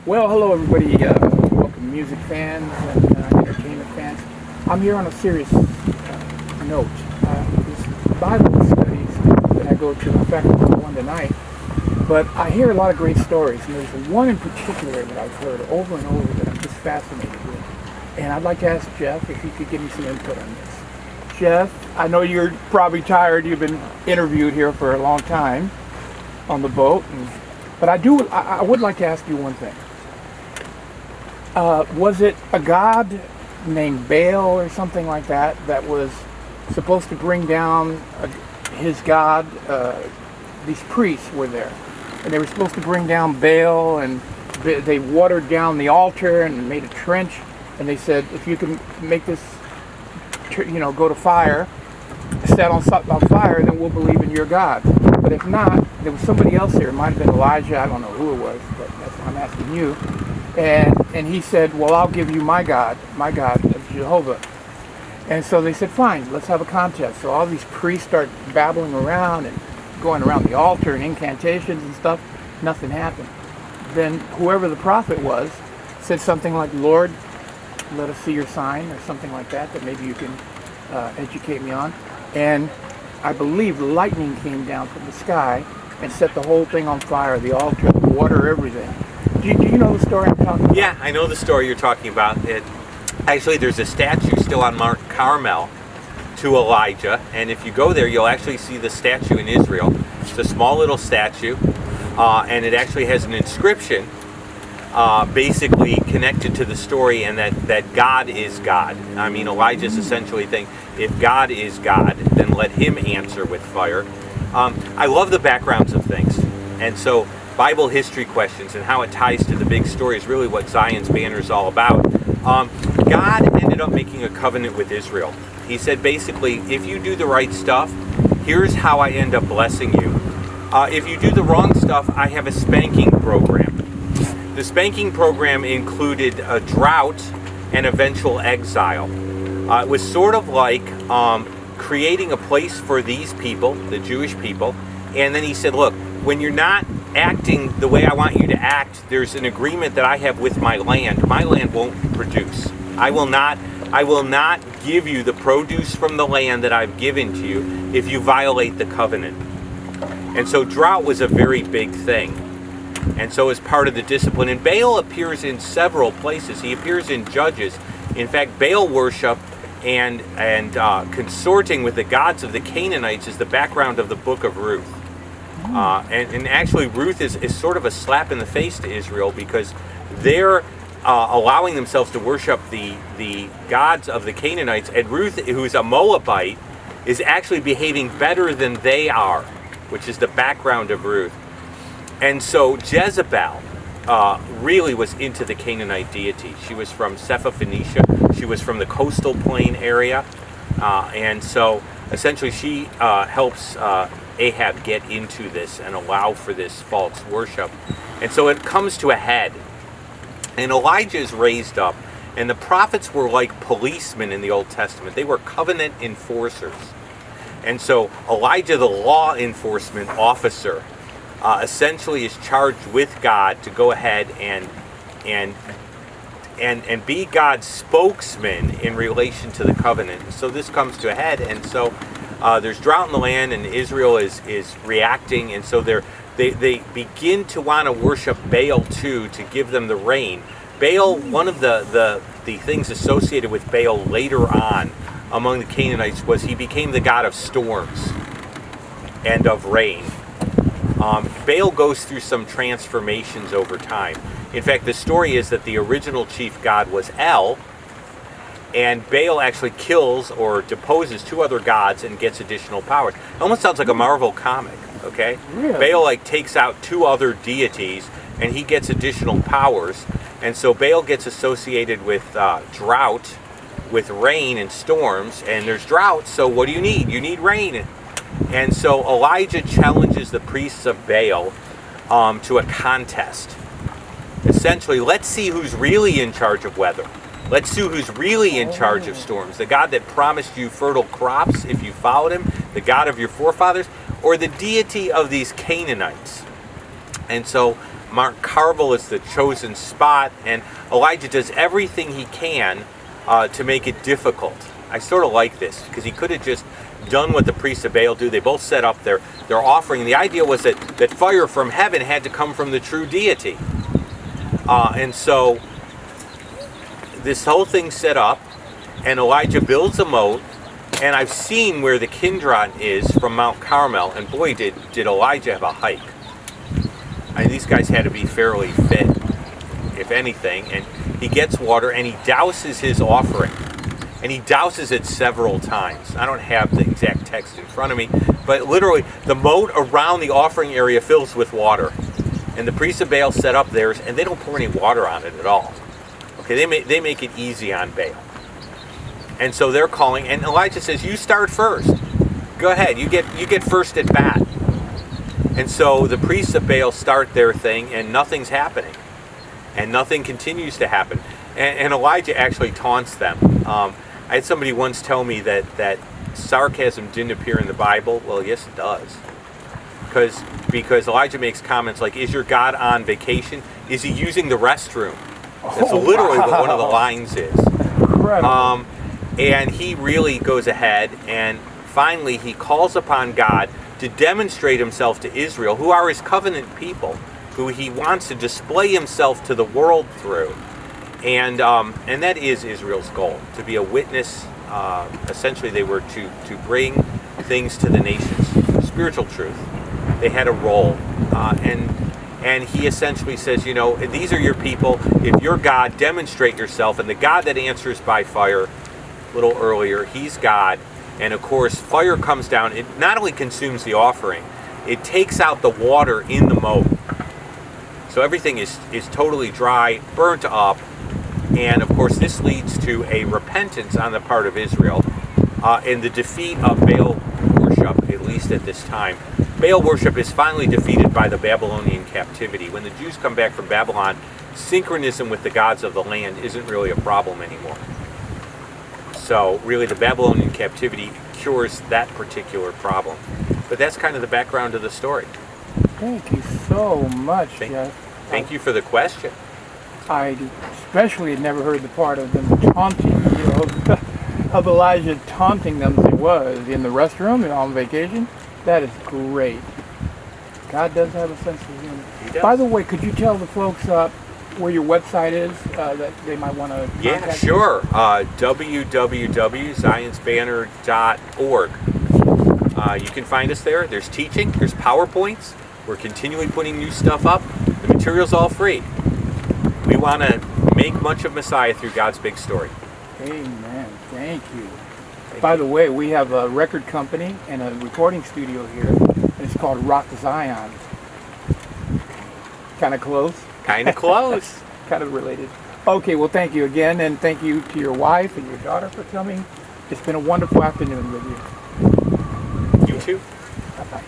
Well, hello everybody, welcome music fans and entertainment fans. I'm here on a serious note. This Bible studies that I go to, in fact, I'm going to one tonight, but I hear a lot of great stories, and there's one in particular that I've heard over and over that I'm just fascinated with. And I'd like to ask Jeff if he could give me some input on this. Jeff, I know you're probably tired. You've been interviewed here for a long time on the boat, but I would like to ask you one thing. Was it a god named Baal or something like that that was supposed to bring down his god? These priests were there, and they were supposed to bring down Baal, and they watered down the altar and made a trench, and they said, if you can make this, go to fire, set on fire, then we'll believe in your God. But if not, there was somebody else there. It might have been Elijah. I don't know who it was, but that's why I'm asking you. And he said, well, I'll give you my God of Jehovah. And so they said, fine, let's have a contest. So all these priests start babbling around and going around the altar and incantations and stuff. Nothing happened. Then whoever the prophet was said something like, Lord, let us see your sign, or something like that maybe you can educate me on. And I believe lightning came down from the sky and set the whole thing on fire, the altar, the water, everything. Do you know the story I'm talking about? Yeah, I know the story you're talking about. Actually, there's a statue still on Mount Carmel to Elijah, and if you go there, you'll actually see the statue in Israel. It's a small little statue, and it actually has an inscription basically connected to the story, and that God is God. I mean, Elijah's essentially saying, if God is God, then let him answer with fire. I love the backgrounds of things, and so Bible history questions and how it ties to the big story is really what Zion's Banner is all about. God ended up making a covenant with Israel. He said basically, if you do the right stuff, here's how I end up blessing you. If you do the wrong stuff, I have a spanking program. The spanking program included a drought and eventual exile. It was sort of like creating a place for these people, the Jewish people, and then he said, look, when you're not acting the way I want you to act, there's an agreement that I have with my land. My land won't produce. I will not give you the produce from the land that I've given to you if you violate the covenant. And so drought was a very big thing. And so as part of the discipline, and Baal appears in several places. He appears in Judges. In fact, Baal worship and consorting with the gods of the Canaanites is the background of the book of Ruth. And actually Ruth is sort of a slap in the face to Israel, because they're allowing themselves to worship the gods of the Canaanites, and Ruth, who's a Moabite, is actually behaving better than they are, which is the background of Ruth. And so Jezebel really was into the Canaanite deity. She was from Sepha, Phoenicia. She was from the coastal plain area, and so essentially she helps Ahab get into this and allow for this false worship. And so it comes to a head. And Elijah is raised up. And the prophets were like policemen in the Old Testament. They were covenant enforcers. And so Elijah, the law enforcement officer, essentially is charged with God to go ahead and be God's spokesman in relation to the covenant. So this comes to a head. And so there's drought in the land, and Israel is reacting, and so they begin to want to worship Baal too, to give them the rain. Baal, one of the things associated with Baal later on among the Canaanites was he became the god of storms and of rain. Baal goes through some transformations over time. In fact, the story is that the original chief god was El, and Baal actually kills or deposes two other gods and gets additional powers. It almost sounds like a Marvel comic, okay? Really? Baal takes out two other deities, and he gets additional powers. And so Baal gets associated with drought, with rain and storms. And there's drought, so what do you need? You need rain. And so Elijah challenges the priests of Baal to a contest. Essentially, let's see who's really in charge of weather. Let's see who's really in charge of storms. The God that promised you fertile crops if you followed him, the God of your forefathers, or the deity of these Canaanites. And so Mount Carmel is the chosen spot, and Elijah does everything he can to make it difficult. I sort of like this because he could have just done what the priests of Baal do. They both set up their offering. The idea was that fire from heaven had to come from the true deity. And so this whole thing's set up, and Elijah builds a moat, and I've seen where the Kidron is from Mount Carmel, and boy, did Elijah have a hike. I mean, these guys had to be fairly fit, if anything, and he gets water, and he douses his offering. And he douses it several times. I don't have the exact text in front of me, but literally the moat around the offering area fills with water. And the priests of Baal set up theirs, and they don't pour any water on it at all. Okay, they make it easy on Baal. And so they're calling, and Elijah says, "You start first. Go ahead. You get first at bat." And so the priests of Baal start their thing, and nothing's happening, and nothing continues to happen. And Elijah actually taunts them. I had somebody once tell me that sarcasm didn't appear in the Bible. Well, yes, it does. Because Elijah makes comments like, "Is your God on vacation? Is he using the restroom?" That's literally what one of the lines is. Incredible. And he really goes ahead, and finally he calls upon God to demonstrate himself to Israel, who are his covenant people, who he wants to display himself to the world through. And that is Israel's goal, to be a witness. Essentially, they were to bring things to the nations, spiritual truth. They had a role, and he essentially says, these are your people. If you're God, demonstrate yourself. And the God that answers by fire, a little earlier, he's God. And of course, fire comes down. It not only consumes the offering, it takes out the water in the moat. So everything is totally dry, burnt up. And of course, this leads to a repentance on the part of Israel and the defeat of Baal worship, at least at this time. Baal worship is finally defeated by the Babylonian captivity. When the Jews come back from Babylon, synchronism with the gods of the land isn't really a problem anymore. So really, the Babylonian captivity cures that particular problem. But that's kind of the background of the story. Thank you so much, Jeff. Thank you for the question. I especially had never heard the part of them taunting, of Elijah taunting them as he was in the restroom and on vacation. That is great. God does have a sense of humor. He does. By the way, could you tell the folks where your website is that they might want to Yeah, contact sure. www.zionsbanner.org. You can find us there. There's teaching. There's PowerPoints. We're continually putting new stuff up. The material's all free. We want to make much of Messiah through God's big story. Amen. Thank you. By the way, we have a record company and a recording studio here, and it's called Rock Zion. Kind of close? Kind of close. Kind of related. Okay, well, thank you again, and thank you to your wife and your daughter for coming. It's been a wonderful afternoon with you. You too. Bye-bye.